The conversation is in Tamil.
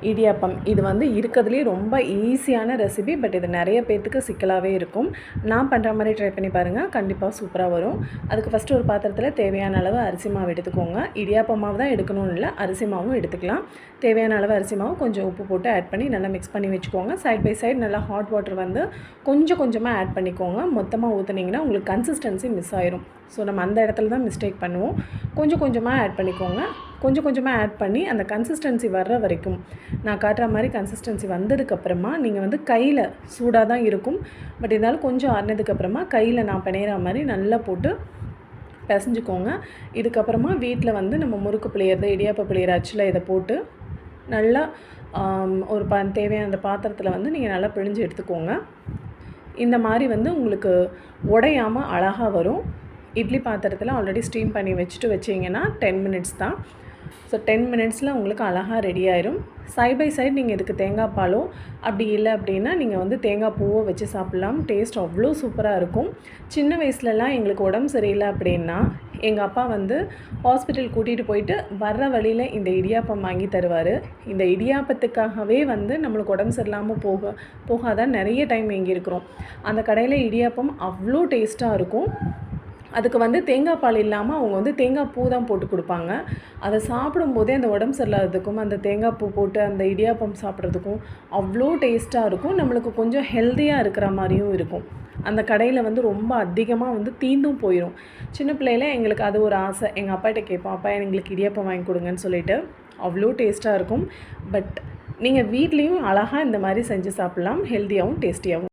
இடியாப்பம் இது வந்து இருக்கிறதுலே ரொம்ப ஈஸியான ரெசிபி. பட் இது நிறைய பேர்த்துக்கு சிக்கலாகவே இருக்கும். நான் பண்ணுற மாதிரி ட்ரை பண்ணி பாருங்கள், கண்டிப்பாக சூப்பராக வரும். அதுக்கு ஃபஸ்ட்டு ஒரு பாத்திரத்தில் தேவையான அளவு அரிசி மாவு எடுத்துக்கோங்க. இடியாப்ப மாவு தான் எடுக்கணும்னு இல்லை, அரிசி மாவும் எடுத்துக்கலாம். தேவையான அளவு அரிசி மாவு கொஞ்சம் உப்பு போட்டு ஆட் பண்ணி நல்லா மிக்ஸ் பண்ணி வச்சுக்கோங்க. சைட் பை சைடு நல்லா ஹாட் வாட்டர் வந்து கொஞ்சம் கொஞ்சமாக ஆட் பண்ணிக்கோங்க. மொத்தமாக ஊற்றுனீங்கன்னா உங்களுக்கு கன்சிஸ்டன்சி மிஸ் ஆயிரும். ஸோ நம்ம அந்த இடத்துல தான் மிஸ்டேக் பண்ணுவோம். கொஞ்சம் கொஞ்சமாக ஆட் பண்ணிக்கோங்க. கொஞ்சம் கொஞ்சமாக ஆட் பண்ணி அந்த கன்சிஸ்டன்சி வர்ற வரைக்கும், நான் காட்டுற மாதிரி கன்சிஸ்டன்சி வந்ததுக்கப்புறமா நீங்கள் வந்து கையில் சூடாக தான் இருக்கும், பட் இருந்தாலும் கொஞ்சம் ஆறினதுக்கப்புறமா கையில் நான் பிணையிற மாதிரி நல்லா போட்டு பிசைஞ்சுக்கோங்க. இதுக்கப்புறமா வீட்டில் வந்து நம்ம முறுக்கு பிழியறது, இடியாப்ப பிழியற அச்சில் இதை போட்டு நல்லா ஒரு தேவையான அந்த பாத்திரத்தில் வந்து நீங்கள் நல்லா பிழிஞ்சு எடுத்துக்கோங்க. இந்த மாதிரி வந்து உங்களுக்கு உடையாமல் அழகாக வரும். இட்லி பாத்திரத்தில் ஆல்ரெடி ஸ்டீம் பண்ணி வச்சிங்கன்னா 10 மினிட்ஸ் தான். ஸோ 10 மினிட்ஸில் உங்களுக்கு அழகாக ரெடி ஆயிரும். சைட் பை சைடு நீங்கள் இதுக்கு தேங்காய் பாலோ அப்படி இல்லை அப்படின்னா நீங்கள் வந்து தேங்காய் பூவோ வச்சு சாப்பிட்லாம். டேஸ்ட் அவ்வளோ சூப்பராக இருக்கும். சின்ன வயசுலலாம் எங்களுக்கு உடம்பு சரியில்லை அப்படின்னா எங்கள் அப்பா வந்து ஹாஸ்பிட்டல் கூட்டிகிட்டு போயிட்டு வர்ற வழியில் இந்த இடியாப்பம் வாங்கி தருவார். இந்த இடியாப்பத்துக்காகவே வந்து நம்மளுக்கு உடம்பு சரியில்லாமல் போகாதான் நிறைய டைம் இருக்கிறோம். அந்த கடையில் இடியாப்பம் அவ்வளோ டேஸ்ட்டாக இருக்கும். அதுக்கு வந்து தேங்காய் பால் இல்லாமல் அவங்க வந்து தேங்காய் பூ தான் போட்டு கொடுப்பாங்க. அதை சாப்பிடும்போதே அந்த உடம்பு சரியில்லாததுக்கும் அந்த தேங்காய் பூ போட்டு அந்த இடியாப்பம் சாப்பிட்றதுக்கும் அவ்வளோ டேஸ்ட்டாக இருக்கும். நம்மளுக்கு கொஞ்சம் ஹெல்த்தியாக இருக்கிற மாதிரியும் இருக்கும். அந்த கடையில் வந்து ரொம்ப அதிகமாக வந்து தீந்தும் போயிடும். சின்ன பிள்ளையில எங்களுக்கு அது ஒரு ஆசை. எங்கள் அப்பாகிட்ட கேட்போம், அப்பா எங்களுக்கு இடியாப்பம் வாங்கி கொடுங்கன்னு சொல்லிட்டு. அவ்வளோ டேஸ்ட்டாக இருக்கும். பட் நீங்கள் வீட்லேயும் அழகாக இந்த மாதிரி செஞ்சு சாப்பிட்லாம், ஹெல்த்தியாகவும் டேஸ்டியாகவும்.